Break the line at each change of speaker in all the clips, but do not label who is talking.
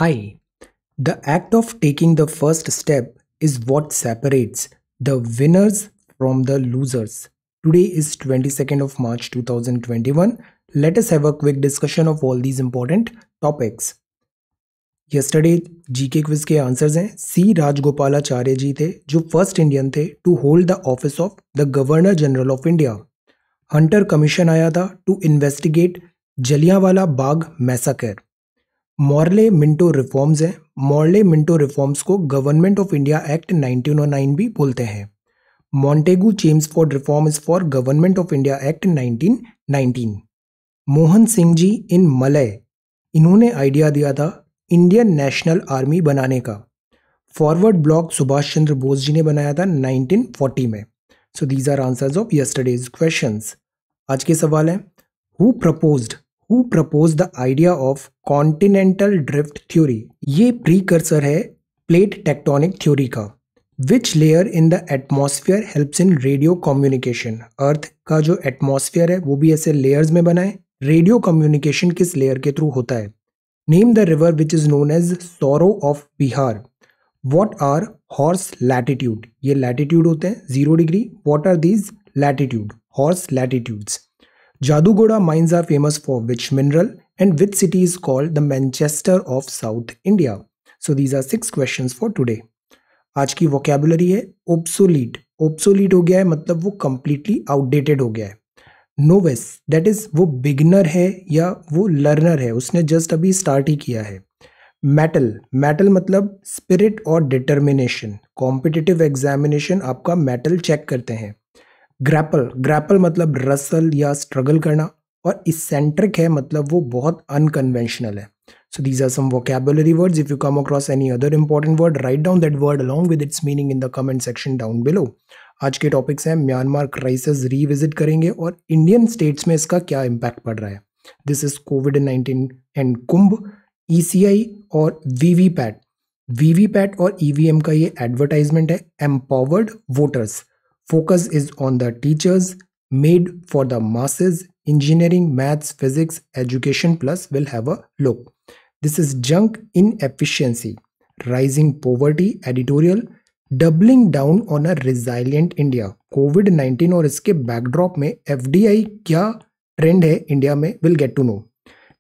Hi. The act of taking the first step is what separates the winners from the losers. Today is 22nd of March 2021. Let us have a quick discussion of all these important topics. Yesterday GK quiz के answers हैं C Rajagopalachari ji थे जो first Indian थे to hold the office of the governor general of India. Hunter commission आया था to investigate Jallianwala Bagh massacre. Morley Minto reforms हैं. Morley Minto reforms को government of India act 1909 भी बोलते हैं. Montagu Chelmsford reform is for government of India act 1919. Mohan Singh ji in Malay, इन्होंने idea दिया था इंडियन नेशनल आर्मी बनाने का. फॉरवर्ड ब्लॉक सुभाष चंद्र बोस जी ने बनाया था 1940 में. So these are answers of yesterday's questions. आज के सवाल है who proposed the idea of continental drift theory. ये प्रीकर्सर है प्लेट टेक्टोनिक थ्योरी का. Which layer in the atmosphere helps in radio communication. Earth का जो एटमॉस्फेयर है वो भी ऐसे लेयर्स में बना है. रेडियो कम्युनिकेशन किस लेयर के थ्रू होता है. Name the river which is known as sorrow of Bihar. What are horse latitude. ये लैटिट्यूड होते हैं 0 degree. What are these latitude. Horse latitudes. Jaduguda mines are famous for which mineral and which city is called the Manchester of south India. So these are 6 questions for today. आज की vocabulary है ओब्सोलीट. ओब्सोलीट हो गया है मतलब वो कंप्लीटली आउटडेटेड हो गया है. नोविस दैट इज वो बिगिनर है या वो लर्नर है, उसने जस्ट अभी स्टार्ट ही किया है. मेटल मतलब स्पिरिट और डिटर्मिनेशन. कॉम्पिटिटिव एग्जामिनेशन आपका मेटल चेक करते हैं. ग्रैपल मतलब रसल या स्ट्रगल करना. और इसेंट्रिक है मतलब वो बहुत अनकन्वेंशनल है. So these are some vocabulary words. If you come across any other important word, write down that word along with its meaning in the comment section down below. आज के topics हैं Myanmar crisis revisit करेंगे और Indian states में इसका क्या impact पड़ रहा है. This is covid and Kumbh, ECI और वीवीपैट. वीवीपैट और ईवीएम का ये एडवर्टाइजमेंट है. Empowered voters. Focus is on the teachers. Made for the masses. Engineering, maths, physics, education plus will have a look. This is junk inefficiency. Rising poverty editorial. Doubling down on a resilient India. COVID-19 और इसके backdrop में FDI क्या trend है India में, will get to know.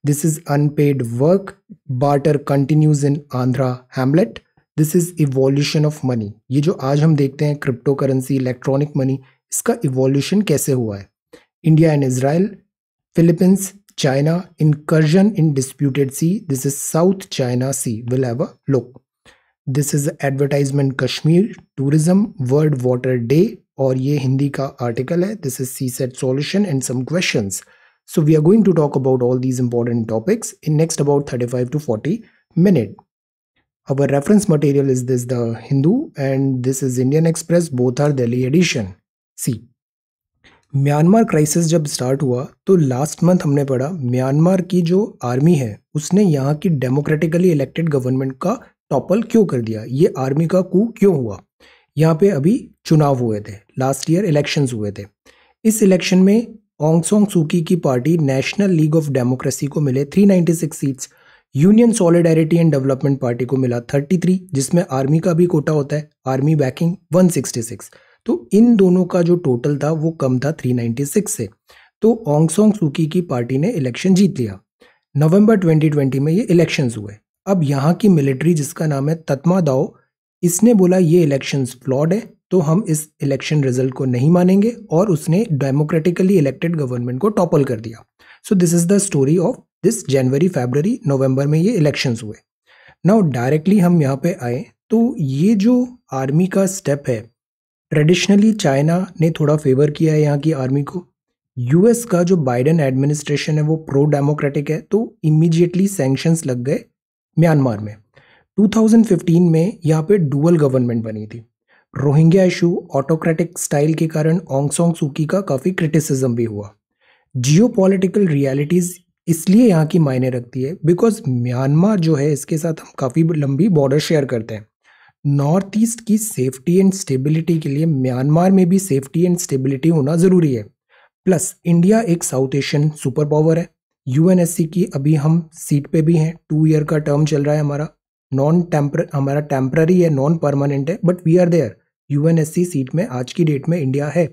This is unpaid work. Barter continues in Andhra hamlet. This is evolution of money. ये जो आज हम देखते हैं क्रिप्टो करेंसी, इलेक्ट्रॉनिक मनी, इसका इवोल्यूशन कैसे हुआ है. India and Israel. Philippines, China, incursion in disputed sea. This is South China Sea. Will have a look. This is advertisement Kashmir tourism world water day और ये हिंदी का article है. This is CSET solution and some questions. So we are going to talk about all these important topics in next about 35 to 40 minutes. Our reference material is this the Hindu and this is Indian Express. Both are Delhi edition. See. Myanmar crisis जब start हुआ तो last month हमने पढ़ा Myanmar की जो army है उसने यहाँ की डेमोक्रेटिकली इलेक्टेड गवर्नमेंट का टॉपल क्यों कर दिया. ये आर्मी का कू क्यों हुआ. यहाँ पे अभी चुनाव हुए थे, लास्ट ईयर इलेक्शंस हुए थे. इस इलेक्शन में ऑंग सांग सूकी की party national league of democracy को मिले 396 seats. Union solidarity and development party को मिला 33, जिसमें आर्मी का भी कोटा होता है. Army banking 166. तो इन दोनों का जो टोटल था वो कम था 396 से. तो ऑंग सांग सूकी की पार्टी ने इलेक्शन जीत लिया. नवंबर 2020 में ये इलेक्शंस हुए. अब यहाँ की मिलिट्री जिसका नाम है तत्मा दाओ, इसने बोला ये इलेक्शंस फ्लॉड है तो हम इस इलेक्शन रिजल्ट को नहीं मानेंगे और उसने डेमोक्रेटिकली इलेक्टेड गवर्नमेंट को टॉपल कर दिया. So this is the story of this जनवरी, फरवरी, नवंबर में ये इलेक्शंस हुए. नाउ डायरेक्टली हम यहाँ पे आए तो ये जो आर्मी का स्टेप है, ट्रेडिशनली चाइना ने थोड़ा फेवर किया है यहाँ की आर्मी को. यूएस का जो बाइडेन एडमिनिस्ट्रेशन है वो प्रो डेमोक्रेटिक है तो इमीडिएटली सैंक्शंस लग गए म्यांमार में. 2015 में यहाँ पे डुअल गवर्नमेंट बनी थी. रोहिंग्या इशू, ऑटोक्रेटिक स्टाइल के कारण ऑंग सांग सूकी का काफ़ी क्रिटिसिज्म भी हुआ. जियोपॉलिटिकल रियलिटीज़ इसलिए यहाँ की मायने रखती है बिकॉज म्यांमार जो है इसके साथ हम काफ़ी लंबी बॉर्डर शेयर करते हैं. नॉर्थ ईस्ट की सेफ्टी एंड स्टेबिलिटी के लिए म्यांमार में भी सेफ्टी एंड स्टेबिलिटी होना ज़रूरी है. प्लस इंडिया एक साउथ एशियन सुपर पावर है. यूएनएससी की अभी हम सीट पे भी हैं, 2 ईयर का टर्म चल रहा है हमारा टेम्पररी है, नॉन परमानेंट है, but we are there. UNSC seat में आज की डेट में इंडिया है।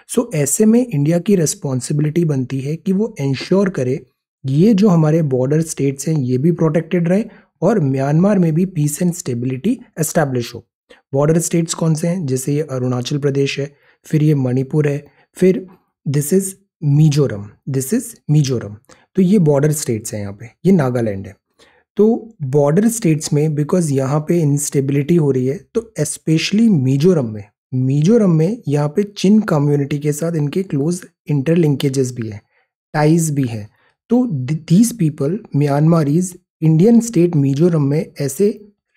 सो ऐसे में इंडिया की रिस्पॉन्सिबिलिटी बनती है कि वो इंश्योर करे ये जो हमारे बॉर्डर स्टेट्स हैं ये भी प्रोटेक्टेड रहे और म्यांमार में भी पीस एंड स्टेबिलिटी एस्टैब्लिश हो। बॉर्डर स्टेट्स कौन से हैं? जैसे ये अरुणाचल प्रदेश है, फिर ये मणिपुर है, फिर दिस इज मिजोरम। तो ये बॉर्डर स्टेट्स हैं, यहाँ पे ये नागालैंड है। तो बॉर्डर स्टेट्स में बिकॉज यहाँ पे इंस्टेबिलिटी हो रही है, तो स्पेशली मिजोरम में यहाँ पे चिन कम्युनिटी के साथ इनके क्लोज इंटरलिंकेजेस भी है, टाइज भी है। तो these people Myanmarese Indian state Mizoram में ऐसे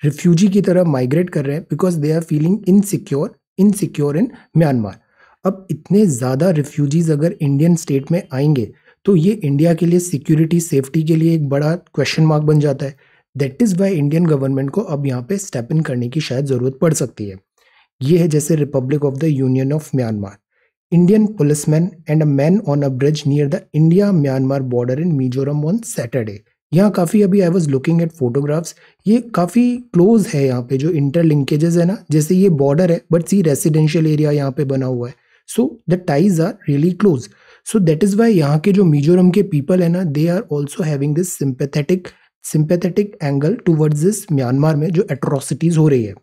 रिफ्यूजी की तरह माइग्रेट कर रहे हैं because they are feeling insecure in Myanmar. अब इतने ज़्यादा रिफ्यूजीज अगर इंडियन स्टेट में आएंगे तो ये इंडिया के लिए सिक्योरिटी सेफ्टी के लिए एक बड़ा क्वेश्चन मार्क बन जाता है। That is why Indian government को अब यहाँ पे स्टेप इन करने की शायद ज़रूरत पड़ सकती है। ये है जैसे Republic of the union of Myanmar, Indian policeman and a man on a bridge near the India Myanmar border in Mizoram on Saturday. यहाँ काफ़ी अभी I was looking at photographs, ये काफ़ी क्लोज है यहाँ पे जो इंटरलिंकेजेस है ना, जैसे ये बॉर्डर है बट सी रेसिडेंशियल एरिया यहाँ पे बना हुआ है। So the ties are really close. So that is why यहाँ के जो मिजोरम के पीपल है ना, they are also having this sympathetic angle towards this Myanmar में जो एट्रोसिटीज हो रही है।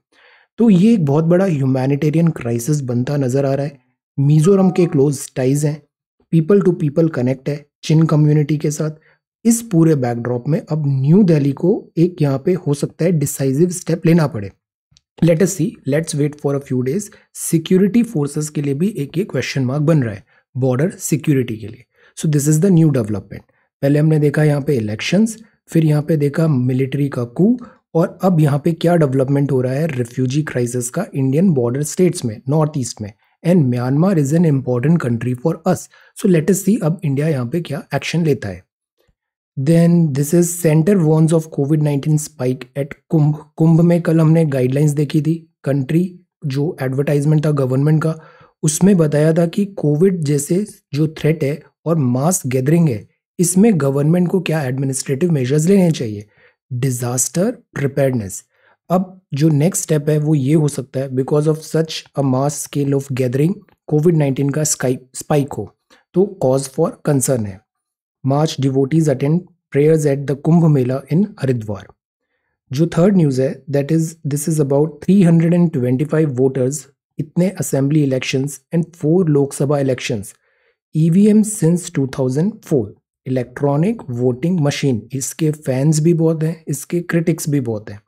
तो ये एक बहुत बड़ा ह्यूमैनिटेरियन क्राइसिस बनता नजर आ रहा है। मिजोरम के क्लोज टाइज हैं, पीपल टू पीपल कनेक्ट है चिन कम्युनिटी के साथ। इस पूरे बैकड्रॉप में अब न्यू दिल्ली को एक यहाँ पे हो सकता है डिसाइसिव स्टेप लेना पड़े। Let us see, let's wait for a few days. Security forces के लिए भी एक ये क्वेश्चन मार्क बन रहा है बॉर्डर सिक्योरिटी के लिए। सो this is the new development. पहले हमने देखा यहाँ पे इलेक्शंस, फिर यहाँ पे देखा मिलिट्री का कू, और अब यहाँ पे क्या डेवलपमेंट हो रहा है रिफ्यूजी क्राइसिस का इंडियन बॉर्डर स्टेट्स में, नॉर्थ ईस्ट में। And Myanmar is an important country for us. So let us see अब इंडिया यहाँ पे क्या एक्शन लेता है। Then this is centre warns of कोविड-19 स्पाइक एट कुंभ में कल हमने गाइडलाइंस देखी थी। कंट्री जो एडवर्टाइजमेंट था गवर्नमेंट का, उसमें बताया था कि कोविड जैसे जो थ्रेट है और मास गैदरिंग है, इसमें गवर्नमेंट को क्या एडमिनिस्ट्रेटिव मेजर्स लेने चाहिए, डिजास्टर प्रिपेयर्डनेस। अब जो नेक्स्ट स्टेप है वो ये हो सकता है because of such a mass scale of gathering कोविड-19 का स्पाइक हो, तो कॉज फॉर कंसर्न है। March devotees attend prayers at the Kumbh Mela in Haridwar. जो थर्ड न्यूज़ है that is this is about 325 voters, इतने assembly elections and 4 Lok Sabha elections, EVM since 2004, electronic voting machine. इसके fans भी बहुत हैं, इसके क्रिटिक्स भी बहुत हैं।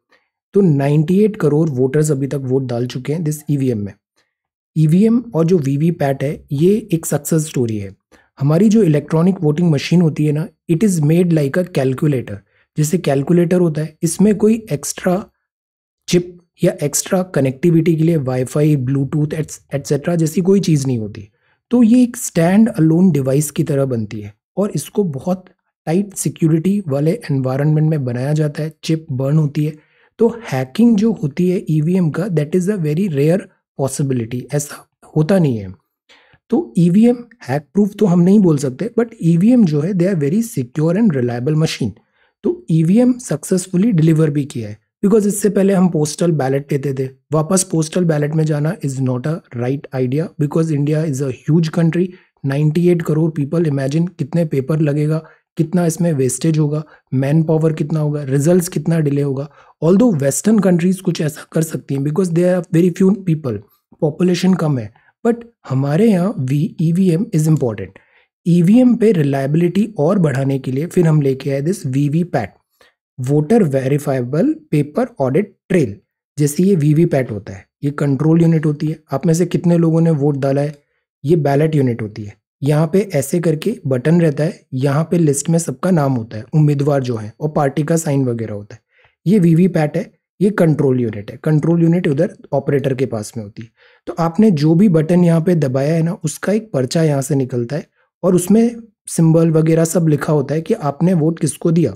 तो 98 करोड़ वोटर्स अभी तक वोट डाल चुके हैं दिस ईवीएम में। ईवीएम और जो वीवीपैट है ये एक सक्सेस स्टोरी है। हमारी जो इलेक्ट्रॉनिक वोटिंग मशीन होती है ना, it is made like a calculator. जैसे कैलकुलेटर होता है, इसमें कोई एक्स्ट्रा चिप या एक्स्ट्रा कनेक्टिविटी के लिए वाईफाई, ब्लूटूथ एट्सेट्रा जैसी कोई चीज़ नहीं होती। तो ये एक स्टैंड अलोन डिवाइस की तरह बनती है और इसको बहुत टाइट सिक्योरिटी वाले एनवायरनमेंट में बनाया जाता है। चिप बर्न होती है, तो हैकिंग जो होती है ईवीएम का, that is a very rare possibility, ऐसा होता नहीं है। तो ईवीएम हैक प्रूफ तो हम नहीं बोल सकते, बट ईवीएम जो है they are very secure and reliable machine. तो ईवीएम सक्सेसफुली डिलीवर भी किया है बिकॉज इससे पहले हम पोस्टल बैलेट लेते थे। वापस पोस्टल बैलेट में जाना is not a right idea because India is a huge country, 98 crore people. Imagine कितने पेपर लगेगा, कितना इसमें वेस्टेज होगा, मैन पावर कितना होगा, रिजल्ट्स कितना डिले होगा। ऑल्दो वेस्टर्न कंट्रीज कुछ ऐसा कर सकती हैं because they are very few people, population कम है, बट हमारे यहाँ ईवीएम इज इम्पॉर्टेंट। ईवीएम पे रिलायबिलिटी और बढ़ाने के लिए फिर हम लेके आए this VVPAT, voter verifiable paper audit trail. जैसे ये वीवीपैट होता है, ये कंट्रोल यूनिट होती है। आप में से कितने लोगों ने वोट डाला है, ये बैलेट यूनिट होती है। यहाँ पे ऐसे करके बटन रहता है, यहाँ पे लिस्ट में सबका नाम होता है, उम्मीदवार जो है, और पार्टी का साइन वगैरह होता है। ये वीवीपैट है, ये कंट्रोल यूनिट है। कंट्रोल यूनिट उधर ऑपरेटर के पास में होती है। तो आपने जो भी बटन यहाँ पे दबाया है ना, उसका एक पर्चा यहाँ से निकलता है और उसमें सिंबल वगैरह सब लिखा होता है कि आपने वोट किसको दिया,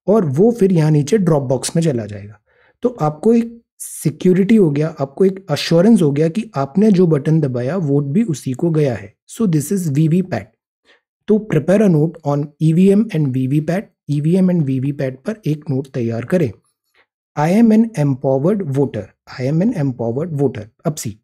और वो फिर यहाँ नीचे ड्रॉप बॉक्स में चला जाएगा। तो आपको एक सिक्योरिटी हो गया, आपको एक अश्योरेंस हो गया कि आपने जो बटन दबाया वोट भी उसी को गया है। So this is VVPAT. तो prepare a note on EVM and VVPAT, EVM and VVPAT पर एक नोट तैयार करें। I am an empowered voter, I am an empowered voter. अब see,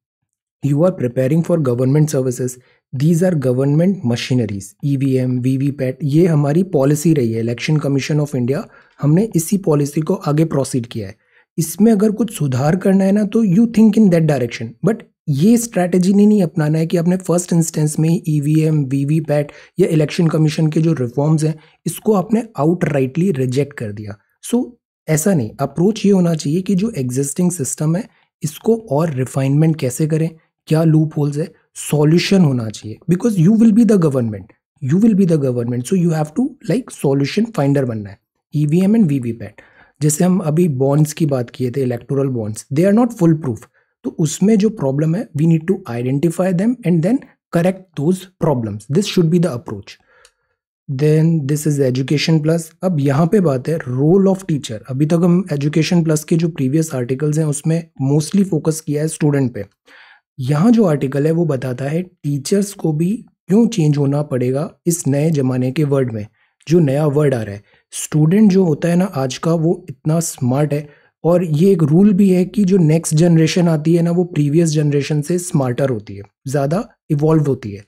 you are preparing for government services, these are government machineries, EVM VVPAT, ये हमारी policy रही है election commission of India, हमने इसी पॉलिसी को आगे प्रोसीड किया है। इसमें अगर कुछ सुधार करना है ना तो you think in that direction, but ये स्ट्रैटेजी नहीं अपनाना है कि आपने फर्स्ट इंस्टेंस में ही ईवीएम वीवीपैट या इलेक्शन कमीशन के जो रिफॉर्म्स हैं इसको आपने आउटराइटली रिजेक्ट कर दिया। सो ऐसा नहीं, अप्रोच ये होना चाहिए कि जो एग्जिस्टिंग सिस्टम है इसको और रिफाइनमेंट कैसे करें, क्या लूप होल्स है, सॉल्यूशन होना चाहिए, because you will be the government, you will be the government, so you have to like solution finder बनना है। ईवीएम एंड वीवीपैट, जैसे हम अभी बॉन्ड्स की बात किए थे, electoral bonds, they are not foolproof, तो उसमें जो प्रॉब्लम है we need to identify them and then correct those problems, this should be the approach. Then this is education plus. अब यहाँ पे बात है रोल ऑफ टीचर। अभी तक हम एजुकेशन प्लस के जो प्रीवियस आर्टिकल्स हैं उसमें मोस्टली फोकस किया है स्टूडेंट पे। यहाँ जो आर्टिकल है वो बताता है टीचर्स को भी क्यों चेंज होना पड़ेगा इस नए जमाने के वर्ड में। जो नया वर्ड आ रहा है, स्टूडेंट जो होता है ना आज का, वो इतना स्मार्ट है, और ये एक रूल भी है कि जो नेक्स्ट जनरेशन आती है ना वो प्रीवियस जनरेशन से स्मार्टर होती है, ज़्यादा इवॉल्व होती है।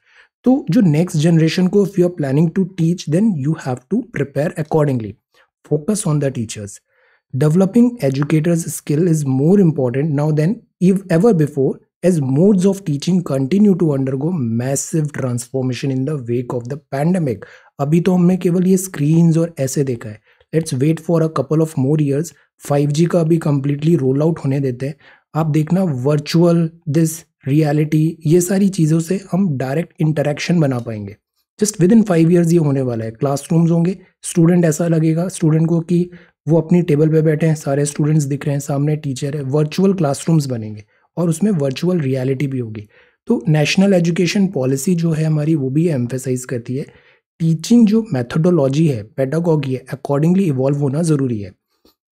तो जो नेक्स्ट जनरेशन को if you are planning to teach then you have to prepare accordingly, focus on the teachers. Developing educators skill is more important now than ever before as modes of teaching continue to undergo massive transformation in the wake of the pandemic। अभी तो हमने केवल ये screens और ऐसे देखा है, let's wait for a couple of more years. 5G का अभी कंप्लीटली रोल आउट होने देते हैं, आप देखना वर्चुअल, दिस रियलिटी, ये सारी चीज़ों से हम डायरेक्ट इंटरेक्शन बना पाएंगे। जस्ट विद इन 5 ईयर्स ये होने वाला है। क्लासरूम्स होंगे, स्टूडेंट ऐसा लगेगा स्टूडेंट को कि वो अपनी टेबल पे बैठे हैं, सारे स्टूडेंट्स दिख रहे हैं, सामने टीचर है, वर्चुअल क्लासरूम्स बनेंगे और उसमें वर्चुअल रियलिटी भी होगी। तो नेशनल एजुकेशन पॉलिसी जो है हमारी वो भी एम्फेसाइज करती है टीचिंग जो मेथोडोलॉजी है, पेडागॉगी है, अकॉर्डिंगली इवॉल्व होना ज़रूरी है।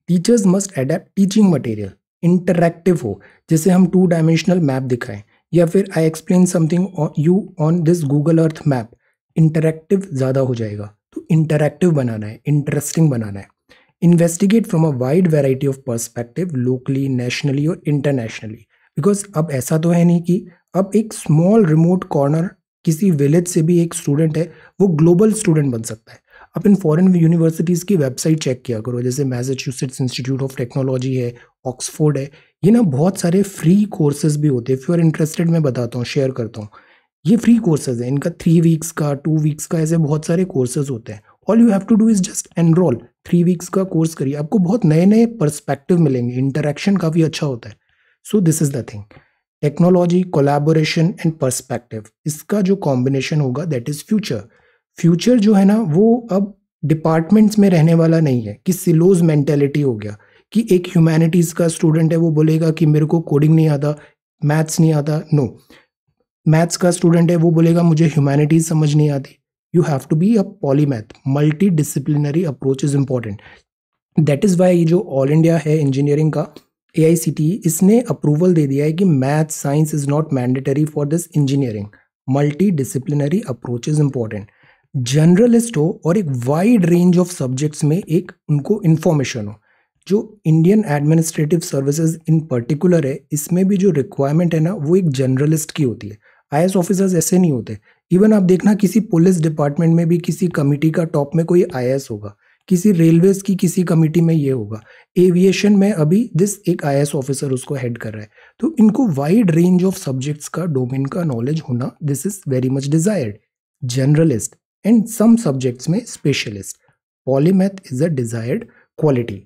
Teachers must adapt teaching material, interactive हो, जैसे हम 2 डायमेंशनल मैप दिखाएं या फिर I explain something you on this Google Earth map, interactive ज़्यादा हो जाएगा। तो इंटरैक्टिव बनाना है, इंटरेस्टिंग बनाना है। Investigate from a wide variety of perspective, locally, nationally और इंटरनेशनली, बिकॉज अब ऐसा तो है नहीं कि अब एक स्मॉल रिमोट कॉर्नर किसी विलेज से भी एक स्टूडेंट है वो ग्लोबल स्टूडेंट बन सकता है। आप इन फॉरेन यूनिवर्सिटीज़ की वेबसाइट चेक किया करो, जैसे मैसाचुसेट्स इंस्टीट्यूट ऑफ टेक्नोलॉजी है, ऑक्सफोर्ड है, ये ना बहुत सारे फ्री कोर्सेज भी होते हैं। इफ़ यू आर इंटरेस्टेड मैं बताता हूँ, शेयर करता हूँ। ये फ्री कोर्सेज हैं, इनका 3 वीक्स का, 2 वीक्स का, ऐसे बहुत सारे कोर्सेज होते हैं। All you have to do is just enrol, 3 weeks का कोर्स करिए, आपको बहुत नए नए पर्सपेक्टिव मिलेंगे, इंटरेक्शन काफ़ी अच्छा होता है। So this is the thing, technology, collaboration and perspective, इसका जो कॉम्बिनेशन होगा दैट इज फ्यूचर। फ्यूचर जो है ना वो अब डिपार्टमेंट्स में रहने वाला नहीं है कि सिलोज मेंटेलिटी हो गया कि एक ह्यूमैनिटीज़ का स्टूडेंट है वो बोलेगा कि मेरे को कोडिंग नहीं आता, मैथ्स नहीं आता। नो, मैथ्स का स्टूडेंट है वो बोलेगा मुझे ह्यूमैनिटीज़ समझ नहीं आती। You have to be a polymath, multidisciplinary approach is important. That is why ये जो ऑल इंडिया है इंजीनियरिंग का, AICTE, इसने अप्रूवल दे दिया है कि math science is not mandatory for this engineering, multidisciplinary approach is important. Generalist हो और एक वाइड रेंज ऑफ सब्जेक्ट्स में एक उनको इन्फॉर्मेशन हो। जो Indian administrative services in particular है, इसमें भी जो रिक्वायरमेंट है ना वो एक जनरलिस्ट की होती है। IAS ऑफिसर्स ऐसे नहीं होते। इवन आप देखना किसी पुलिस डिपार्टमेंट में भी किसी कमिटी का टॉप में कोई IAS होगा, किसी रेलवेज की किसी कमिटी में ये होगा, एविएशन में अभी दिस एक IAS ऑफिसर उसको हेड कर रहा है। तो इनको वाइड रेंज ऑफ सब्जेक्ट्स का, डोमेन का नॉलेज होना, this is very much desired. Generalist and some subjects में specialist, polymath is a desired quality.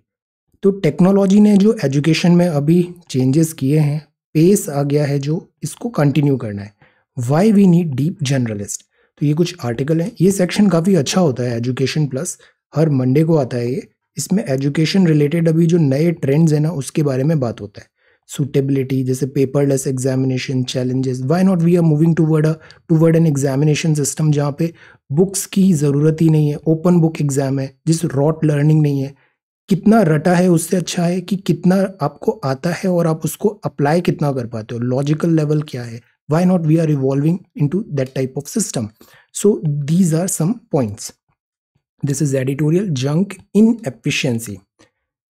तो टेक्नोलॉजी ने जो एजुकेशन में अभी चेंजेस किए हैं, पेस आ गया है जो इसको कंटिन्यू करना है। Why we need deep generalist, तो ये कुछ आर्टिकल है। ये सेक्शन काफ़ी अच्छा होता है, एजुकेशन प्लस, हर मंडे को आता है ये। इसमें एजुकेशन रिलेटेड अभी जो नए ट्रेंड्स हैं ना उसके बारे में बात होता है। सुटेबिलिटी, जैसे paperless examination challenges, why not we are moving toward an examination system जहाँ पे बुक्स की ज़रूरत ही नहीं है, ओपन बुक एग्जाम है, जिस रॉट लर्निंग नहीं है। कितना रटा है उससे अच्छा है कि कितना आपको आता है और आप उसको अप्लाई कितना कर पाते हो, लॉजिकल लेवल क्या है, Why not we are evolving into that type of system? So these are some points. This is editorial junk inefficiency.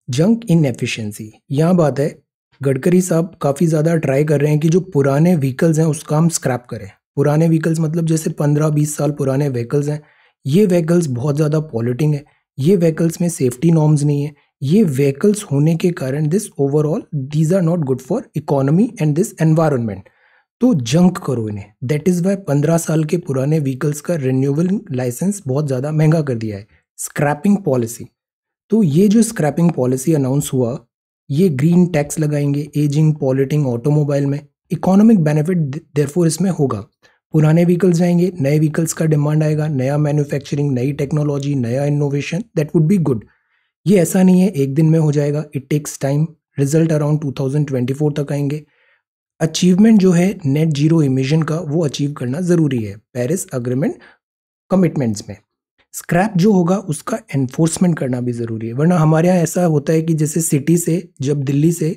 Junk inefficiency, यहाँ बात है गडकरी साहब काफ़ी ज़्यादा ट्राई कर रहे हैं कि जो पुराने व्हीकल्स हैं उसका हम स्क्रैप करें। पुराने व्हीकल्स मतलब जैसे 15-20 साल पुराने व्हीकल्स हैं, ये व्हीकल्स बहुत ज़्यादा पॉल्यूटिंग है, ये व्हीकल्स में सेफ्टी नॉर्म्स नहीं है, ये व्हीकल्स होने के कारण this overall these are not good for economy and this environment. तो जंक करो इन्हें। दैट इज़ वाई 15 साल के पुराने व्हीकल्स का रिन्यूएबल लाइसेंस बहुत ज़्यादा महंगा कर दिया है। स्क्रैपिंग पॉलिसी, तो ये जो स्क्रैपिंग पॉलिसी अनाउंस हुआ, ये ग्रीन टैक्स लगाएंगे एजिंग पॉल्यूटिंग ऑटोमोबाइल में, इकोनॉमिक बेनिफिट देयरफॉर इसमें होगा। पुराने व्हीकल्स जाएंगे, नए व्हीकल्स का डिमांड आएगा, नया मैन्युफैक्चरिंग, नई टेक्नोलॉजी, नया innovation, that would be good. ये ऐसा नहीं है एक दिन में हो जाएगा, it takes time. Result around 2024 तक आएंगे। अचीवमेंट जो है नेट जीरो इमिशन का, वो अचीव करना ज़रूरी है पेरिस अग्रीमेंट कमिटमेंट्स में। स्क्रैप जो होगा उसका एनफोर्समेंट करना भी ज़रूरी है, वरना हमारे यहाँ ऐसा होता है कि जैसे सिटी से, जब दिल्ली से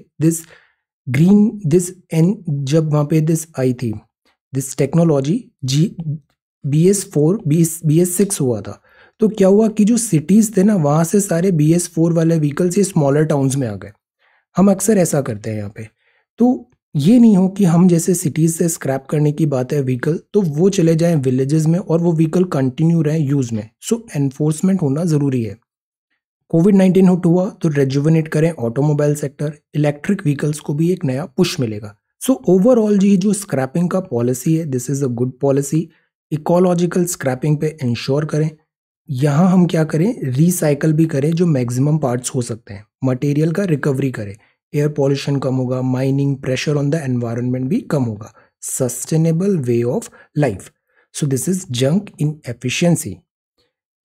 जब वहाँ पे दिस आई थी, दिस टेक्नोलॉजी BS4 BS6 हुआ था, तो क्या हुआ कि जो सिटीज़ थे ना, वहाँ से सारे BS4 वाले व्हीकल्स ये स्मॉलर टाउन्स में आ गए। हम अक्सर ऐसा करते हैं यहाँ पे। तो ये नहीं हो कि हम जैसे सिटीज़ से स्क्रैप करने की बात है व्हीकल, तो वो चले जाएं विलेजेस में और वो व्हीकल कंटिन्यू रहें यूज़ में। सो एनफोर्समेंट होना ज़रूरी है। कोविड-19 हिट हुआ तो रेजुवेनेट करें ऑटोमोबाइल सेक्टर, इलेक्ट्रिक व्हीकल्स को भी एक नया पुश मिलेगा। सो ओवरऑल जी जो स्क्रैपिंग का पॉलिसी है, this is a good policy. Ecological scrapping पे इंश्योर करें। यहाँ हम क्या करें, रिसाइकल भी करें जो मैक्सिमम पार्ट्स हो सकते हैं, मटेरियल का रिकवरी करें, एयर पॉल्यूशन कम होगा, mining, pressure on the environment भी कम होगा, sustainable way of life. So this is junk in efficiency.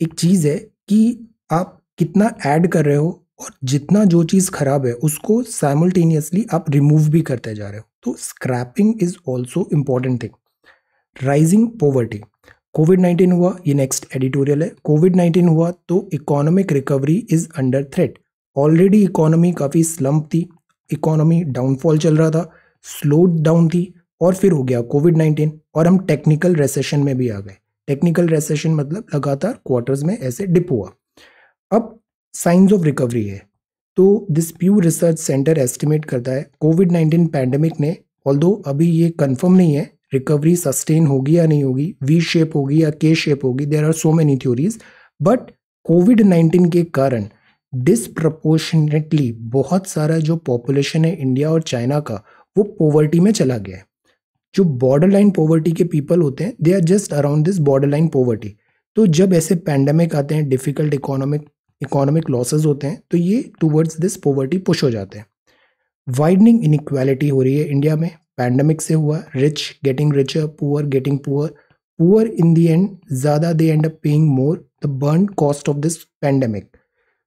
एक चीज़ है कि आप कितना ऐड कर रहे हो और जितना जो चीज़ खराब है उसको साइमल्टेनियसली आप रिमूव भी करते जा रहे हो। तो scrapping is also important thing. Rising poverty, कोविड-19 हुआ, ये नेक्स्ट एडिटोरियल है। कोविड-19 हुआ तो economic recovery is under threat. Already economy काफ़ी स्लम्प थी, इकोनॉमी डाउनफॉल चल रहा था, स्लोड डाउन थी, और फिर हो गया कोविड-19 और हम टेक्निकल रिसेशन में भी आ गए। टेक्निकल रिसेशन मतलब लगातार क्वार्टर्स में ऐसे डिप हुआ। अब साइंस ऑफ रिकवरी है, तो दिस प्यू रिसर्च सेंटर एस्टिमेट करता है कोविड-19 पैंडेमिक ने, ऑल्दो अभी ये कंफर्म नहीं है रिकवरी सस्टेन होगी या नहीं होगी, वी शेप होगी या के शेप होगी, there are so many theories, but कोविड-19 के कारण डिसप्रपोर्शनेटली बहुत सारा जो पॉपुलेशन है इंडिया और चाइना का, वो पॉवर्टी में चला गया है। जो बॉर्डर लाइन पॉवर्टी के पीपल होते हैं, they are just around this borderline poverty. तो जब ऐसे पैंडेमिक आते हैं, डिफिकल्ट इकोनॉमिक लॉसेस होते हैं, तो ये टूवर्ड्स दिस पॉवर्टी पुश हो जाते हैं। वाइडनिंग इनइक्वालिटी हो रही है इंडिया में, पैंडेमिक से हुआ, rich getting richer, poor getting poor in the end, ज़्यादा they end up paying more the burn cost of this pandemic.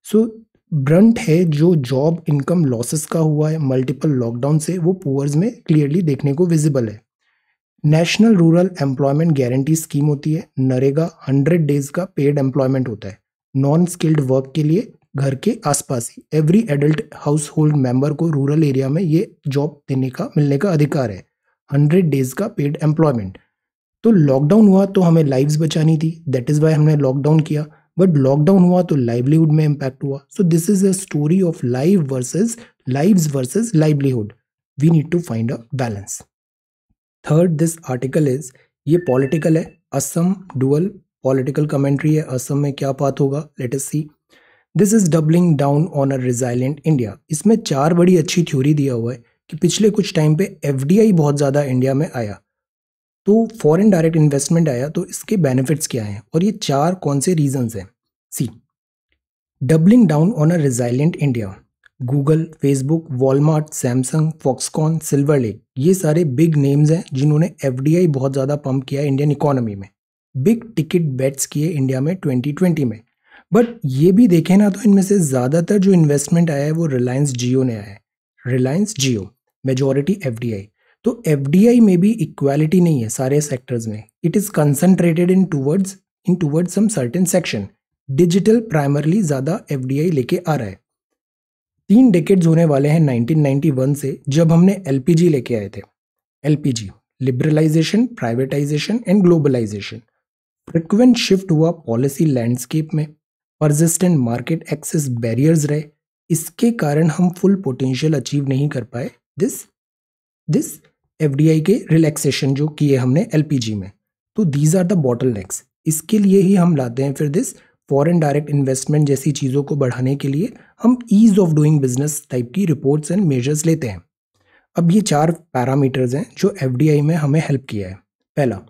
So brunt है जो जॉब इनकम लॉसेस का हुआ है मल्टीपल लॉकडाउन से, वो पुअर्स में क्लियरली देखने को विजिबल है। National rural employment guarantee scheme होती है, नरेगा 100 डेज का पेड एम्प्लॉयमेंट होता है नॉन स्किल्ड वर्क के लिए घर के आसपास ही। Every adult household member को रूरल एरिया में ये जॉब मिलने का अधिकार है। 100 डेज का पेड एम्प्लॉयमेंट। तो लॉकडाउन हुआ तो हमें लाइव्स बचानी थी, दैट इज़ वाई हमने लॉकडाउन किया, बट लॉकडाउन हुआ तो लाइवलीहुड में इम्पैक्ट हुआ। So this is a story of lives versus livelihood. We need to find a balance. Third, this article is, ये पॉलिटिकल है, असम डुअल पॉलिटिकल कमेंट्री है, असम में क्या बात होगा, let us see. This is doubling down on a resilient India. इसमें 4 बड़ी अच्छी थ्योरी दिया हुआ है कि पिछले कुछ टाइम पे FDI बहुत ज़्यादा इंडिया में आया, तो फॉरेन डायरेक्ट इन्वेस्टमेंट आया, तो इसके बेनिफिट्स क्या हैं और ये 4 कौन से रीजंस हैं। See, doubling down on a resilient India, Google, Facebook, Walmart, Samsung, Foxconn, Silver Lake, ये सारे बिग नेम्स हैं जिन्होंने FDI बहुत ज़्यादा पंप किया इंडियन इकोनॉमी में, बिग टिकट बेट्स किए इंडिया में 2020 में। बट ये भी देखें ना, तो इनमें से ज़्यादातर जो इन्वेस्टमेंट आया है वो रिलायंस जियो ने आया है, रिलायंस जियो, मेजॉरिटी FDI। तो FDI में भी इक्वालिटी नहीं है सारे सेक्टर्स में, it is concentrated in towards some certain section. Digital primarily ज़्यादा FDI लेके आ रहा है। 3 डेकेड्स होने वाले हैं 1991 से, जब हमने LPG लेके आए थे। LPG liberalisation, privatisation and globalisation. Frequent shift हुआ पॉलिसी लैंडस्केप में, परसिस्टेंट मार्केट एक्सेस बैरियर्स रहे, इसके कारण हम फुल पोटेंशियल अचीव नहीं कर पाए दिस एफडीआई के रिलैक्सेशन जो किए हमने एलपीजी में। तो दीज आर द बॉटलनेक्स। इसके लिए ही हम लाते हैं फिर दिस फॉरेन डायरेक्ट इन्वेस्टमेंट जैसी चीज़ों को बढ़ाने के लिए हम ease of doing business type की रिपोर्ट्स एंड मेजर्स लेते हैं। अब ये 4 पैरामीटर्स हैं जो एफडीआई में हमें हेल्प किया है। पहला,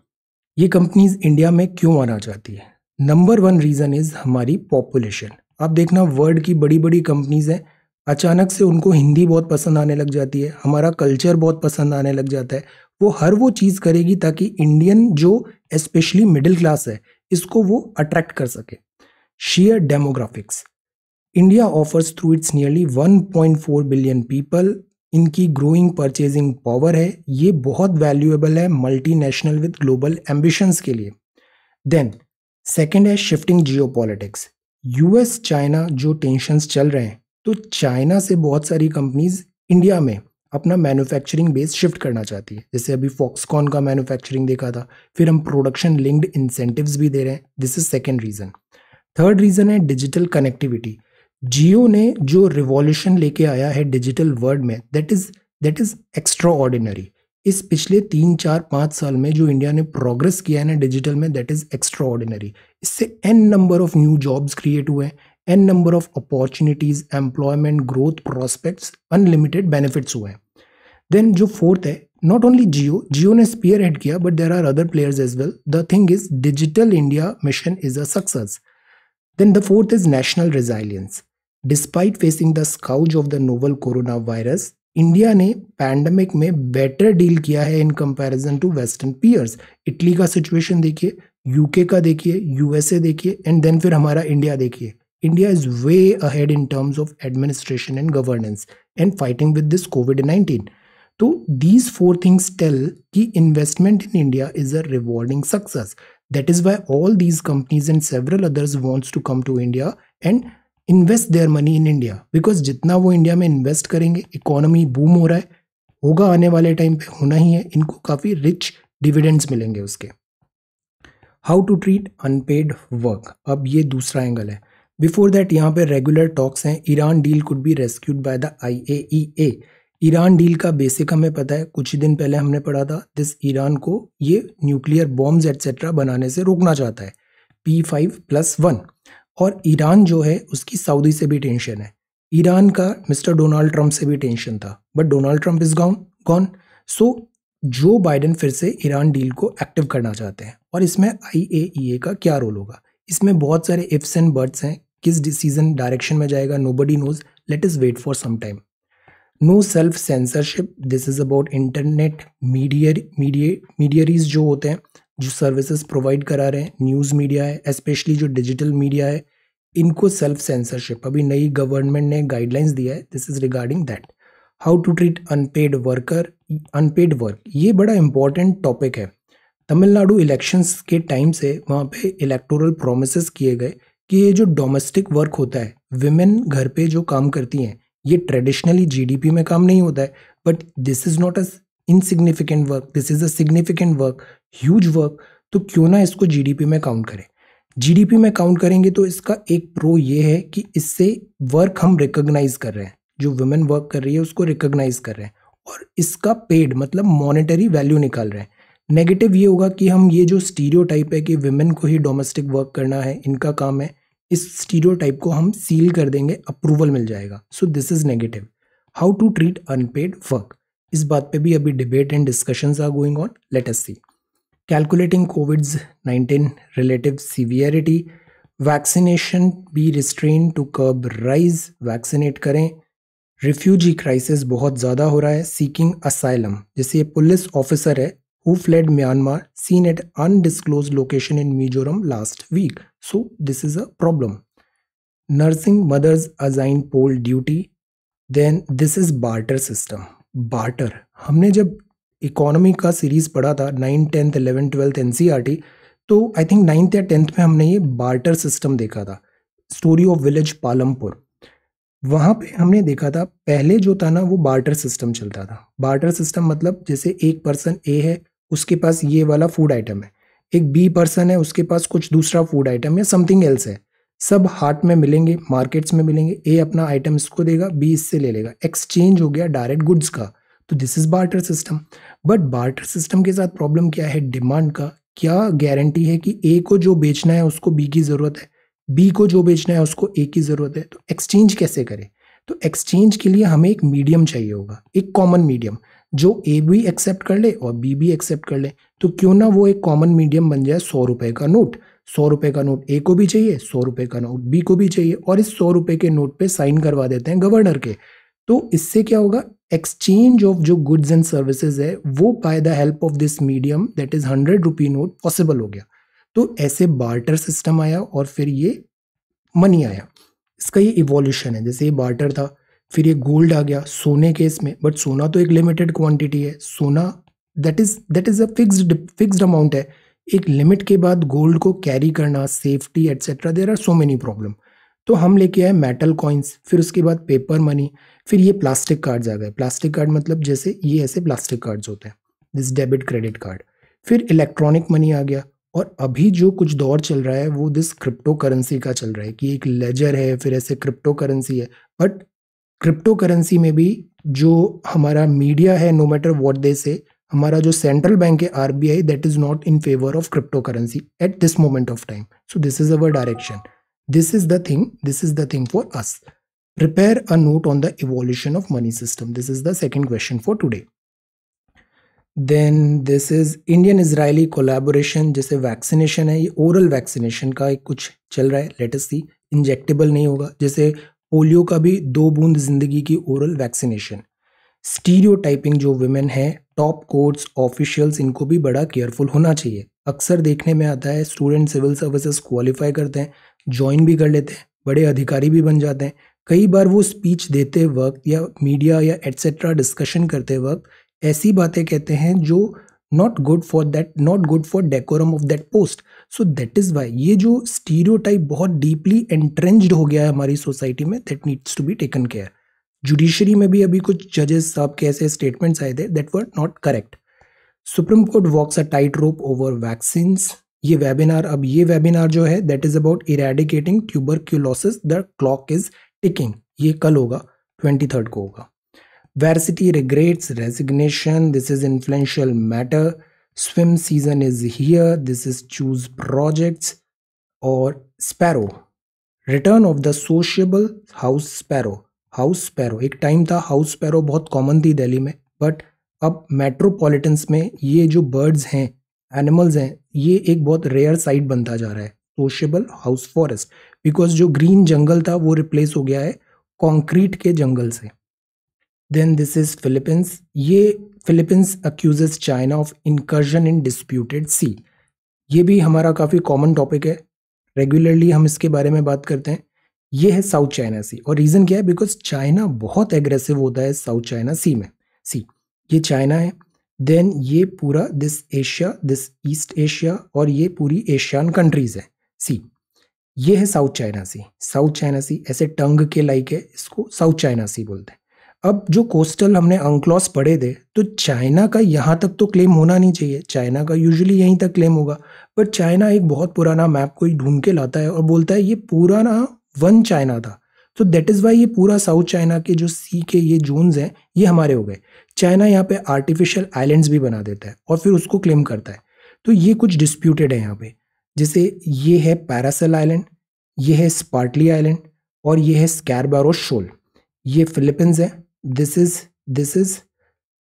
ये कंपनीज इंडिया में क्यों आना चाहती है? नंबर 1 रीज़न इज़ हमारी पॉपुलेशन। आप देखना वर्ल्ड की बड़ी बड़ी कंपनीज हैं, अचानक से उनको हिंदी बहुत पसंद आने लग जाती है, हमारा कल्चर बहुत पसंद आने लग जाता है। वो हर वो चीज़ करेगी ताकि इंडियन जो स्पेशली मिडिल क्लास है इसको वो अट्रैक्ट कर सके। Share demographics, India offers through it's nearly 1.4 billion people, इनकी ग्रोइंग परचेजिंग पावर है, ये बहुत वैल्यूएबल है मल्टीनेशनल विद ग्लोबल एम्बिशंस के लिए। देन सेकंड है शिफ्टिंग जियोपॉलिटिक्स। यूएस चाइना जो टेंशंस चल रहे हैं, तो चाइना से बहुत सारी कंपनीज इंडिया में अपना मैन्युफैक्चरिंग बेस शिफ्ट करना चाहती है। जैसे अभी फॉक्सकॉन का मैन्युफैक्चरिंग देखा था, फिर हम प्रोडक्शन लिंक्ड इंसेंटिव्स भी दे रहे हैं। This is second reason. Third reason है डिजिटल कनेक्टिविटी। जियो ने जो रिवॉल्यूशन लेके आया है डिजिटल वर्ल्ड में, दैट इज एक्स्ट्रा ऑर्डिनरी। इस पिछले 3-4-5 साल में जो इंडिया ने प्रोग्रेस किया है ना डिजिटल में, दैट इज एक्स्ट्रा ऑर्डिनरी। इससे N number of new jobs create हुए हैं, N number of opportunities, employment, growth prospects, unlimited benefits हुए हैं। देन जो फोर्थ है, नॉट ओनली जियो ने स्पीयर हेड किया, but there are other players as well. The thing is digital India mission is a success. Then the fourth is national resilience. Despite facing the scourge of the novel coronavirus, India ने pandemic में better deal किया है in comparison to western peers. Italy का situation देखिए, UK का देखिए, USA देखिए, and then फिर हमारा इंडिया देखिए। India is way ahead in terms of administration and governance and fighting with this कोविड-19। तो these 4 things tell कि investment in India is a rewarding success. That is why all these companies and several others wants to come to India and invest their money in India. Because जितना वो India में invest करेंगे, economy boom हो रहा है, होगा आने वाले टाइम पे, होना ही है, इनको काफ़ी रिच डिविडेंड्स मिलेंगे उसके। How to treat unpaid work, अब ये दूसरा एंगल है। बिफोर दैट यहाँ पे रेगुलर टॉक्स हैं, Iran deal could be rescued by the IAEA। Iran deal का बेसिक हमें पता है, कुछ ही दिन पहले हमने पढ़ा था, दिस ईरान को ये न्यूक्लियर बॉम्ब्स एटसेट्रा बनाने से रोकना चाहता है, P5+1। और ईरान जो है उसकी सऊदी से भी टेंशन है, ईरान का मिस्टर डोनाल्ड ट्रंप से भी टेंशन था, but Donald Trump is gone. So Joe Biden फिर से ईरान डील को एक्टिव करना चाहते हैं। और इसमें IAEA का क्या रोल होगा? इसमें बहुत सारे इफ्स एंड बट्स हैं, किस डिसीजन डायरेक्शन में जाएगा nobody knows, let us wait for some time. No self censorship, this is about internet intermediaries जो होते हैं, जो सर्विसेज प्रोवाइड करा रहे हैं, न्यूज़ मीडिया है, स्पेशली जो डिजिटल मीडिया है, इनको सेल्फ सेंसरशिप अभी नई गवर्नमेंट ने गाइडलाइंस दिया है, this is regarding that. How to treat unpaid work, ये बड़ा इंपॉर्टेंट टॉपिक है। तमिलनाडु इलेक्शंस के टाइम से वहाँ पे इलेक्टोरल प्रोमिसेस किए गए कि ये जो डोमेस्टिक वर्क होता है, विमेन घर पे जो काम करती हैं, ये ट्रेडिशनली जीडीपी में काम नहीं होता है, but this is not a insignificant work, this is a significant work, huge work. तो क्यों ना इसको जीडीपी में काउंट करें। जीडीपी में काउंट करेंगे तो इसका एक प्रो ये है कि इससे वर्क हम रिकॉग्नाइज कर रहे हैं, जो वुमेन वर्क कर रही है उसको रिकॉग्नाइज कर रहे हैं, और इसका पेड मतलब मॉनेटरी वैल्यू निकाल रहे हैं। नेगेटिव ये होगा कि हम ये जो स्टीरियोटाइप है कि विमेन को ही डोमेस्टिक वर्क करना है, इनका काम है, इस स्टीरियोटाइप को हम सील कर देंगे, अप्रूवल मिल जाएगा। So this is negative. How to treat unpaid work, इस बात पे भी अभी debate and discussions are going on, let us see. Calculating कोविड-19 relative severity, vaccination be restrain to curb rise, vaccinate करें। रिफ्यूजी क्राइसिस बहुत ज़्यादा हो रहा है। सीकिंग असाइलम, जैसे ये पुलिस ऑफिसर है who fled Myanmar, seen at undisclosed location in Mizoram last week. So this is a problem. Nursing mothers assigned poll duty. Then this is barter system. Barter, हमने जब economy का series पढ़ा था 9, 10, 11, 12 NCERT, तो I think 9th या 10th में हमने ये बार्टर सिस्टम देखा था, स्टोरी ऑफ विलेज पालमपुर। वहाँ पे हमने देखा था पहले जो था ना वो बार्टर सिस्टम चलता था। बार्टर सिस्टम मतलब जैसे एक पर्सन ए है, उसके पास ये वाला फूड आइटम है, एक बी पर्सन है, उसके पास कुछ दूसरा फूड आइटम या समथिंग एल्स है, सब हाट में मिलेंगे, मार्केट्स में मिलेंगे, ए अपना आइटम इसको देगा, बी इससे ले लेगा, एक्सचेंज हो गया डायरेक्ट गुड्स का, तो this is barter system. But barter system के साथ प्रॉब्लम क्या है, डिमांड का। क्या गारंटी है कि ए को जो बेचना है उसको बी की जरूरत है, बी को जो बेचना है उसको ए की जरूरत है, तो एक्सचेंज कैसे करें? तो एक्सचेंज के लिए हमें एक मीडियम चाहिए होगा, एक कॉमन मीडियम, जो ए भी एक्सेप्ट कर ले और बी भी एक्सेप्ट कर ले। तो क्यों ना वो एक कॉमन मीडियम बन जाए 100 रुपए का नोट। 100 रुपए का नोट ए को भी चाहिए, 100 रुपए का नोट बी को भी चाहिए, और इस 100 रुपए के नोट पे साइन करवा देते हैं गवर्नर के। तो इससे क्या होगा, एक्सचेंज ऑफ जो गुड्स एंड सर्विसेज है वो by the help of this medium that is 100 rupee note possible हो गया। तो ऐसे बार्टर सिस्टम आया और फिर ये मनी आया। इसका ये इवोल्यूशन है, जैसे ये बार्टर था, फिर ये गोल्ड आ गया सोने केस में, बट सोना तो एक लिमिटेड क्वांटिटी है, सोना that is a fixed amount है। एक लिमिट के बाद गोल्ड को कैरी करना, safety etcetera, there are so many problem. तो हम लेके आए मेटल कॉइन्स, फिर उसके बाद पेपर मनी, फिर ये प्लास्टिक कार्ड्स आ गए। प्लास्टिक कार्ड मतलब जैसे ये ऐसे प्लास्टिक कार्ड्स होते हैं, दिस डेबिट क्रेडिट कार्ड। फिर इलेक्ट्रॉनिक मनी आ गया, और अभी जो कुछ दौर चल रहा है वो दिस क्रिप्टो करेंसी का चल रहा है, कि एक लेजर है, फिर ऐसे क्रिप्टो करेंसी है। बट क्रिप्टो करेंसी में भी जो हमारा मीडिया है, नो मैटर व्हाट दे से, हमारा जो सेंट्रल बैंक है RBI, that is not in favour of crypto currency at this moment of time. So this is our direction, this is the thing for us. Prepare a note on the evolution of money system. This is the second question for today. Then this is Indian Israeli collaboration, जैसे vaccination है, ये oral vaccination का एक कुछ चल रहा है, late us सी। Injectable नहीं होगा, जैसे पोलियो का भी 2 बूंद जिंदगी की ओरल वैक्सीनेशन। स्टीरियोटाइपिंग जो वुमेन है, टॉप कोर्ट्स ऑफिशियल्स, इनको भी बड़ा केयरफुल होना चाहिए। अक्सर देखने में आता है स्टूडेंट सिविल सर्विसेज क्वालिफाई करते हैं, ज्वाइन भी कर लेते हैं, बड़े अधिकारी भी बन जाते हैं। कई बार वो स्पीच देते वक्त या मीडिया या एटसेट्रा डिस्कशन करते वक्त ऐसी बातें कहते हैं जो not good for decorum of that post. So that is why ये जो स्टीरियोटाइप बहुत डीपली एंट्रेंच्ड हो गया है हमारी सोसाइटी में, that needs to be taken care. Judiciary में भी अभी कुछ जजेस साहब के ऐसे स्टेटमेंट्स आए थे that were not correct. Supreme court walks a tight rope over vaccines. ये वेबिनार जो है that is about eradicating tuberculosis, the clock is ticking. ये कल होगा, 23rd को होगा। Varsity regrets resignation, this is influential matter. Swim season is here, this is choose projects. और sparrow, return of the sociable house sparrow एक time था, house sparrow बहुत common थी दिल्ली में, बट अब मेट्रोपॉलिटन्स में ये जो बर्ड्स हैं, एनिमल्स हैं, ये एक बहुत रेयर साइट बनता जा रहा है, सोशेबल हाउस फॉरेस्ट, बिकॉज जो ग्रीन जंगल था वो रिप्लेस हो गया है कॉन्क्रीट के जंगल से। देन दिस इज फिलीपींस, ये Philippines accuses China of incursion in disputed sea. ये भी हमारा काफ़ी कॉमन टॉपिक है, रेगुलरली हम इसके बारे में बात करते हैं। ये है साउथ चाइना सी, और रीज़न क्या है, बिकॉज चाइना बहुत एग्रेसिव होता है साउथ चाइना सी में। सी ये चाइना है, देन ये पूरा दिस ईस्ट एशिया, और ये पूरी एशियन कंट्रीज है। सी ये है साउथ चाइना सी ऐसे टंग के लाइक है, इसको साउथ चाइना सी बोलते हैं। अब जो कोस्टल हमने अंक्लॉस पढ़े थे, तो चाइना का यहाँ तक तो क्लेम होना नहीं चाहिए, चाइना का यूजुअली यहीं तक क्लेम होगा, बट चाइना एक बहुत पुराना मैप कोई ढूंढ के लाता है और बोलता है ये पूरा ना वन चाइना था। तो दैट इज़ वाई ये पूरा साउथ चाइना के जो सी के ये जोन्स हैं ये हमारे हो गए। चाइना यहाँ पे आर्टिफिशियल आइलैंड्स भी बना देता है और फिर उसको क्लेम करता है। तो ये कुछ डिस्प्यूटेड है यहाँ पे, जैसे ये है पैरासेल आइलैंड, ये है स्पार्टली आइलैंड, और ये है स्कैरबैरो शोल। ये फिलीपींस है, दिस इज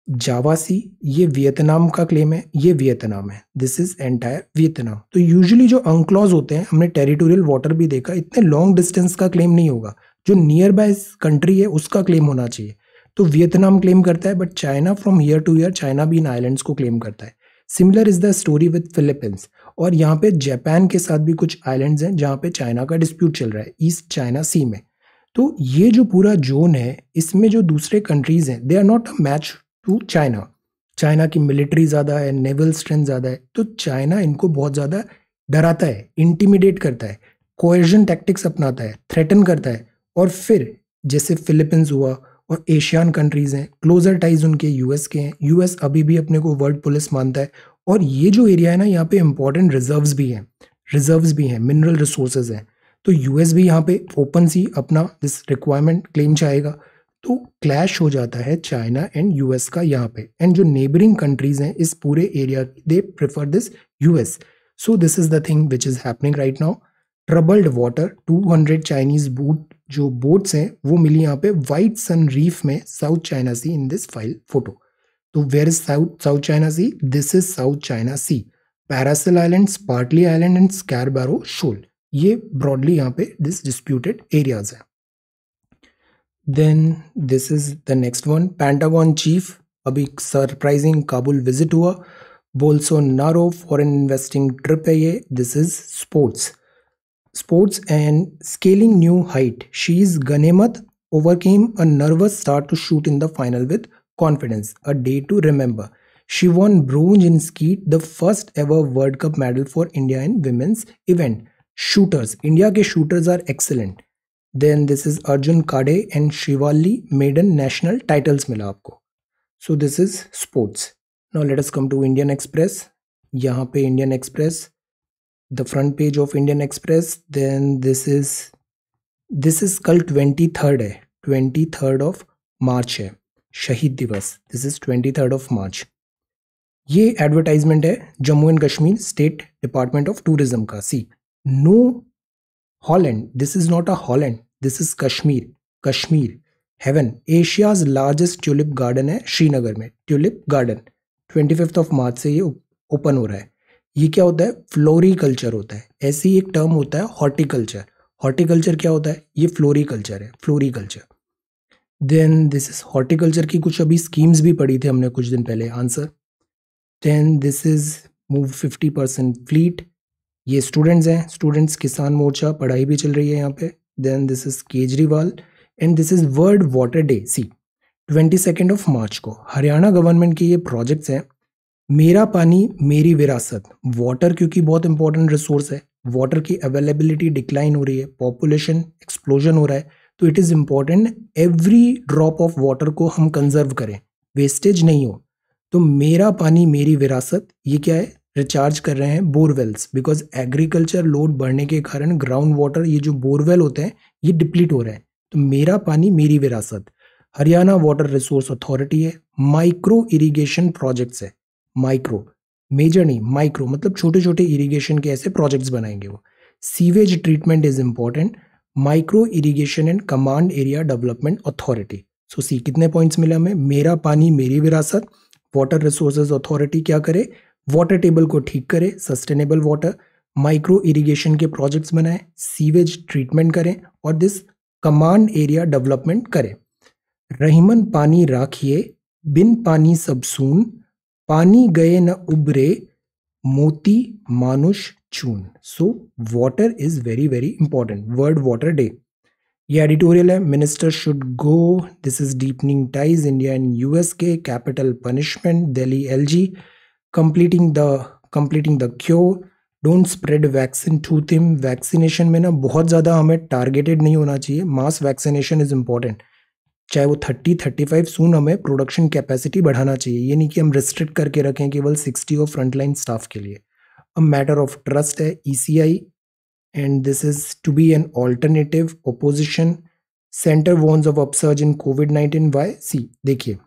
जावा सी, ये वियतनाम का क्लेम है, ये वियतनाम है, दिस इज एंटायर वियतनाम। तो यूजुअली जो अंक्लॉज होते हैं, हमने टेरिटोरियल वाटर भी देखा, इतने लॉन्ग डिस्टेंस का क्लेम नहीं होगा, जो नियर बाय कंट्री है उसका क्लेम होना चाहिए। तो वियतनाम क्लेम करता है, but China from here to here, China भी इन आइलैंड्स को क्लेम करता है। Similar is the story with Philippines, और यहाँ पे जापान के साथ भी कुछ आइलैंड्स हैं जहाँ पे चाइना का डिस्प्यूट चल रहा है ईस्ट चाइना सी में। तो ये जो पूरा जोन है, इसमें जो दूसरे कंट्रीज हैं, they are not a match to China. China की मिलिट्री ज़्यादा है, नेवल स्ट्रेंथ ज़्यादा है, तो चाइना इनको बहुत ज़्यादा डराता है, इंटिमिडेट करता है, कोएर्जन टैक्टिक्स अपनाता है, थ्रेटन करता है, और फिर जैसे फिलीपींस हुआ और एशियन कंट्रीज हैं, क्लोजर टाइज उनके यूएस के हैं। यूएस अभी भी अपने को वर्ल्ड पुलिस मानता है। और ये जो एरिया है ना, यहाँ पे इंपॉर्टेंट रिजर्व्स भी हैं, मिनरल रिसोर्सेज हैं। तो यूएस भी यहाँ पे ओपन सी अपना दिस रिक्वायरमेंट क्लेम चाहेगा। तो क्लैश हो जाता है चाइना एंड यूएस का यहाँ पे। एंड जो नेबरिंग कंट्रीज हैं इस पूरे area, they prefer this US. So this is the thing which is happening right now. Troubled water, 200 Chinese जो बोट्स हैं वो मिली यहाँ पे व्हाइट सन रीफ में, South China Sea in this file photo. तो where is South China Sea? This is South China Sea. Paracel Island, Spratly Island and Scarborough Shoal, ये broadly यहाँ पे दिस डिस्प्यूटेड एरियाज है। Then this is the next one, pentagon chief, अभी surprising Kabul visit हुआ। Bolsonaro foreign investing trip है ये। This is sports and scaling new height. She's Ganemat overcame a nervous start to shoot in the final with confidence. A day to remember. She won bronze in skeet, the first ever World Cup medal for India in women's event. Shooters. India के shooters are excellent. Then this is Arjun Kade and Shivali maiden national titles मिला आपको. So this is sports. Now let us come to Indian Express. यहाँ पे Indian Express, the front page of Indian Express. Then this is कल 23rd है, 23rd of March है, शहीद दिवस। This is 23rd of March। ये advertisement है Jammu and Kashmir state department of tourism का। See, no Holland, this is not a Holland, this is Kashmir heaven. Asia's largest tulip garden है श्रीनगर में, tulip garden. 25th of March से ये open हो रहा है। ये क्या होता है? फ्लोरिकल्चर होता है। ऐसे ही एक टर्म होता है हॉर्टिकल्चर। हॉर्टिकल्चर क्या होता है? ये फ्लोरिकल्चर है, floriculture. Then this is horticulture की कुछ अभी स्कीम्स भी पढ़ी थी हमने कुछ दिन पहले, answer. Then this is move 50% fleet, ये स्टूडेंट्स हैं, स्टूडेंट्स किसान मोर्चा, पढ़ाई भी चल रही है यहाँ पे। Then this is Kejriwal and this is world water day. See, 22nd of March को हरियाणा गवर्नमेंट के ये प्रोजेक्ट्स हैं, मेरा पानी मेरी विरासत। वाटर क्योंकि बहुत इंपॉर्टेंट रिसोर्स है, वाटर की अवेलेबिलिटी डिक्लाइन हो रही है, पॉपुलेशन एक्सप्लोजन हो रहा है, तो it is important every drop of water को हम कंजर्व करें, वेस्टेज नहीं हो। तो मेरा पानी मेरी विरासत, ये क्या है? रिचार्ज कर रहे हैं बोरवेल्स, बिकॉज एग्रीकल्चर लोड बढ़ने के कारण ग्राउंड वाटर, ये जो बोरवेल होते हैं ये डिप्लीट हो रहे हैं। तो मेरा पानी मेरी विरासत। हरियाणा वाटर रिसोर्स अथॉरिटी है, माइक्रो इरिगेशन प्रोजेक्ट्स है, माइक्रो, मेजर नहीं, माइक्रो मतलब छोटे छोटे इरिगेशन के ऐसे प्रोजेक्ट्स बनाएंगे वो। Sewage treatment is important, micro irrigation and command area development authority. So see, कितने पॉइंट्स मिले हमें? मेरा पानी मेरी विरासत, वाटर रिसोर्सेज अथॉरिटी क्या करे? वाटर टेबल को ठीक करे, सस्टेनेबल वाटर, माइक्रो इरिगेशन के प्रोजेक्ट्स बनाए, सीवेज ट्रीटमेंट करें और दिस कमांड एरिया डेवलपमेंट करें। रहीमन पानी राखिए, बिन पानी सब सून, पानी गए न उबरे, मोती मानुष चून। So water is very very important, world water day. ये एडिटोरियल है, minister should go, this is deepening ties India and US के, capital punishment, Delhi LG, completing the cure, don't spread vaccine to them. Vaccination में ना बहुत ज़्यादा हमें targeted नहीं होना चाहिए, मास वैक्सीनेशन इज इंपॉर्टेंट, चाहे वो 30-35 सून हमें प्रोडक्शन कैपेसिटी बढ़ाना चाहिए। ये नहीं कि हम रिस्ट्रिक्ट करके रखें केवल 60 और फ्रंटलाइन स्टाफ के लिए। अ मैटर ऑफ ट्रस्ट है ECI and this is to be an alternative opposition. Centre warns of upsurge in COVID-19 वाई। सी, देखिए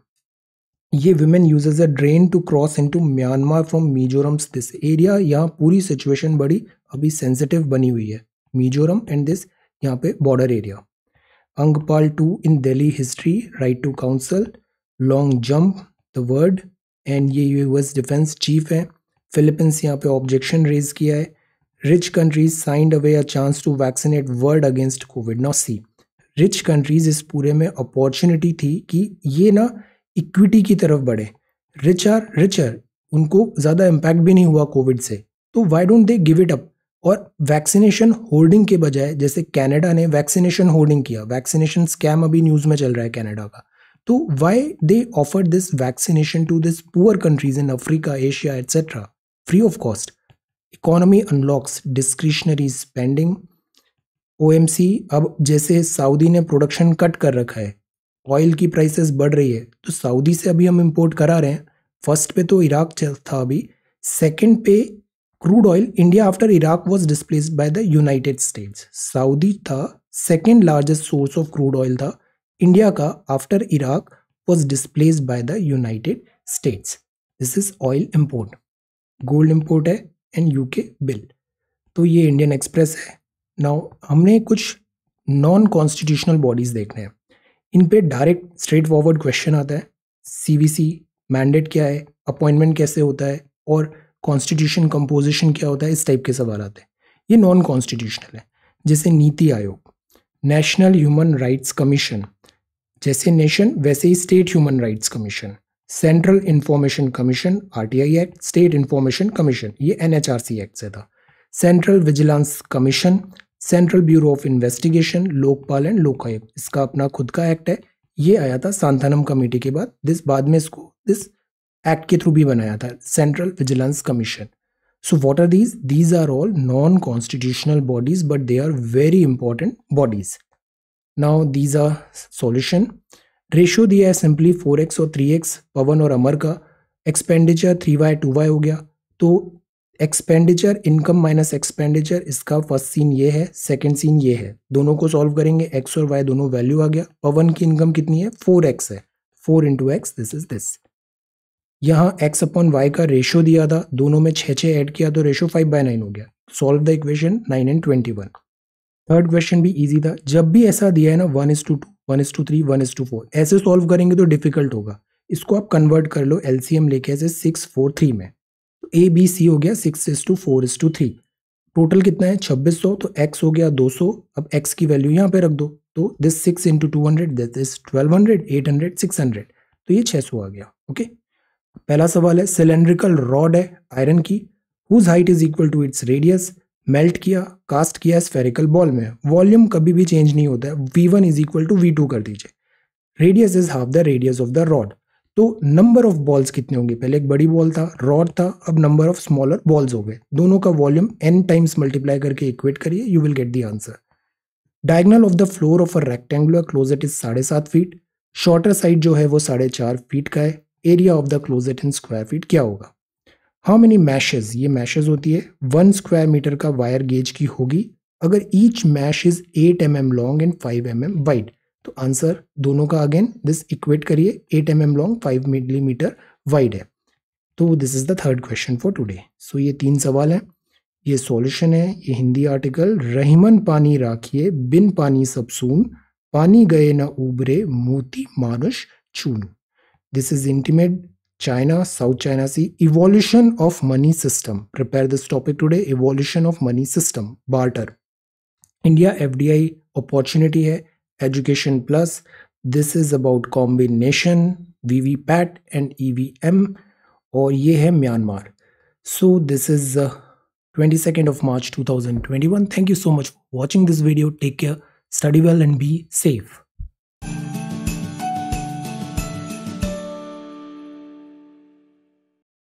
ये women uses a drain to cross into Myanmar from Mizoram. This area, यहाँ पूरी situation बड़ी अभी sensitive बनी हुई है, मिजोरम एंड दिस यहाँ पे border area. Angpal 2 in Delhi history, right to counsel, long jump the word, and ये US डिफेंस चीफ है। फिलीपींस यहाँ पे ऑब्जेक्शन रेज किया है। Rich countries signed away a chance to vaccinate world against covid. Now see, rich countries इस पूरे में opportunity थी कि ये ना इक्विटी की तरफ बढ़े। रिच आर रिचर, उनको ज़्यादा इम्पैक्ट भी नहीं हुआ कोविड से, तो why don't they give it up. और वैक्सीनेशन होर्डिंग के बजाय, जैसे कनाडा ने वैक्सीनेशन होर्डिंग किया, वैक्सीनेशन स्कैम अभी न्यूज़ में चल रहा है कनाडा का, तो why they offer this vaccination to this poor countries in Africa, Asia etcetera, free of cost. Economy unlocks discretionary spending. OMC, अब जैसे सऊदी ने प्रोडक्शन कट कर रखा है, ऑयल की प्राइसेस बढ़ रही है तो सऊदी से अभी हम इंपोर्ट करा रहे हैं। फर्स्ट पे तो इराक था अभी, सेकंड पे crude oil India after Iraq was displaced by the United States. Saudi था second largest source of crude oil था इंडिया का after Iraq was displaced by the United States. This is oil import. Gold import है and UK bill. तो ये Indian express है। Now हमने कुछ non constitutional bodies देखने हैं, इन पे डायरेक्ट स्ट्रेट फॉरवर्ड क्वेश्चन आता है। सीवीसी मैंडेट क्या है, अपॉइंटमेंट कैसे होता है और कॉन्स्टिट्यूशन कंपोजिशन क्या होता है, इस टाइप के सवाल आते हैं। ये नॉन कॉन्स्टिट्यूशनल है, जैसे NITI Aayog, national human rights commission, जैसे नेशन वैसे ही state human rights commission, central information commission RTI act, state information commission ये एनएचआरसी एक्ट से था, central vigilance commission, central bureau of investigation, Lokpal and Lokayukta, इसका अपना खुद का एक्ट है। ये आया था सांथानम कमेटी के बाद, बाद में इसको दिस एक्ट के थ्रू भी बनाया था, central vigilance commission. So what are these? These are all non-constitutional bodies, but they are very important bodies. Now these are solution. Ratio दिया है सिंपली 4x और 3x, पवन और अमर का। एक्सपेंडिचर 3y 2y हो गया। तो एक्सपेंडिचर इनकम माइनस एक्सपेंडिचर, इसका first scene ये है, सेकंड सीन ये है। दोनों को सॉल्व करेंगे, x और y दोनों वैल्यू आ गया। पवन की इनकम कितनी है, 4x है, 4 into x, this is this. यहाँ x अपॉन वाई का रेशियो दिया था, दोनों में 6 ऐड किया तो रेशियो 5/9 हो गया। Solve the equation 9 and 21। Third question भी इजी था, जब भी ऐसा दिया है ना 1:2, 1:3, 1:4, ऐसे सॉल्व करेंगे तो डिफिकल्ट होगा। इसको आप कन्वर्ट कर लो एलसीएम लेके ऐसे 6, 4, 3 में, तो ए बी सी हो गया 6:4:3। टोटल कितना है 2600, तो x हो गया 200। अब x की वैल्यू यहाँ पे रख दो, तो दिस 6 into 200 दैट इज 1200, 800, 600, तो ये 600 आ गया। ओके, पहला सवाल है, सिलेंड्रिकल रॉड है आयरन की, whose height is equal to its radius, melt किया, कास्ट किया स्फेरिकल बॉल में, वॉल्यूम कभी भी चेंज नहीं होता है, V1 is equal to V2 कर दीजिए, radius is half the radius of the rod. तो नंबर ऑफ बॉल्स कितने होंगे, पहले एक बड़ी बॉल था, रॉड था, अब नंबर ऑफ स्मॉलर बॉल्स हो गए, दोनों का वॉल्यूम n टाइम्स मल्टीप्लाई करके इक्वेट करिए, you will get the answer. Diagonal of the floor of a rectangular closet is 7.5 feet, shorter side जो है वो 4.5 फीट का है, area of the closet in square feet क्या होगा। हाउ मेनी मैशेज, ये मैशेज होती है, 1 स्क्वायर मीटर का वायर गेज की होगी अगर each mesh is 8 mm long and 5 mm wide. तो आंसर दोनों का अगेन दिस इक्वेट करिए, 8 mm लॉन्ग 5 मिलीमीटर वाइड है। तो this is the third question for today. So ये 3 सवाल हैं, ये सॉल्यूशन है। ये हिंदी आर्टिकल, रहीमन पानी राखिए बिन पानी सब सून, पानी गए न उबरे मोती मानुष चून। This is intimate China, South China Sea, evolution of money system. Prepare this topic today, evolution of money system, barter. India FDI opportunity है, education plus. This is about combination, VVPAT and EVM, और ये है Myanmar. So this is 22nd of March 2021. Thank you so much for watching this video. Take care, study well and be safe.